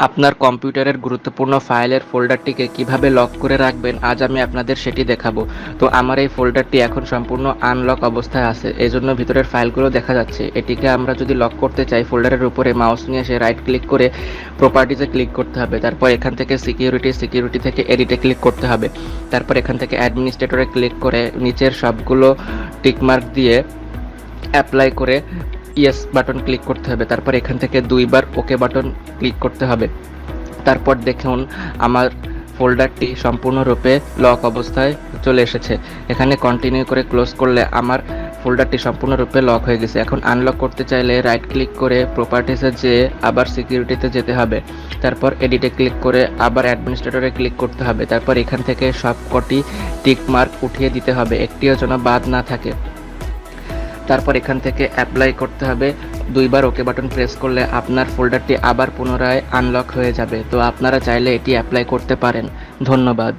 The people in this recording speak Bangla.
আপনার কম্পিউটারের গুরুত্বপূর্ণ ফাইলের ফোল্ডারটিকে কিভাবে লক করে রাখবেন আজ আমি আপনাদের সেটি দেখাবো। তো আমার এই ফোল্ডারটি এখন সম্পূর্ণ আনলক অবস্থায় আছে, এজন্য ভিতরের ফাইলগুলো দেখা যাচ্ছে। এটিকে আমরা যদি লক করতে চাই, ফোল্ডারের উপরে মাউস নিয়ে এসে রাইট ক্লিক করে প্রপার্টিজে ক্লিক করতে হবে। তারপর এখান থেকে সিকিউরিটি থেকে এডিটে ক্লিক করতে হবে। তারপর এখান থেকে অ্যাডমিনিস্ট্রেটরে ক্লিক করে নিচের সবগুলো টিকমার্ক দিয়ে অ্যাপ্লাই করে ইয়েস বাটন ক্লিক করতে হবে। তারপর এখান থেকে দুইবার ওকে বাটন ক্লিক করতে হবে। তারপর দেখুন আমার ফোল্ডারটি সম্পূর্ণরূপে লক অবস্থায় চলে এসেছে। এখানে কন্টিনিউ করে ক্লোজ করলে আমার ফোল্ডারটি সম্পূর্ণরূপে লক হয়ে গেছে। এখন আনলক করতে চাইলে রাইট ক্লিক করে প্রপার্টিসে যেয়ে আবার সিকিউরিটিতে যেতে হবে। তারপর এডিটে ক্লিক করে আবার অ্যাডমিনিস্ট্রেটরে ক্লিক করতে হবে। তারপর এখান থেকে সবকটি টিক মার্ক উঠিয়ে দিতে হবে, একটিও যেন বাদ না থাকে। তারপর এখান থেকে অ্যাপ্লাই করতে হবে। দুইবার ওকে বাটন প্রেস করলে আপনার ফোল্ডারটি আবার পুনরায় আনলক হয়ে যাবে। তো আপনারা চাইলে এটি অ্যাপ্লাই করতে পারেন। ধন্যবাদ।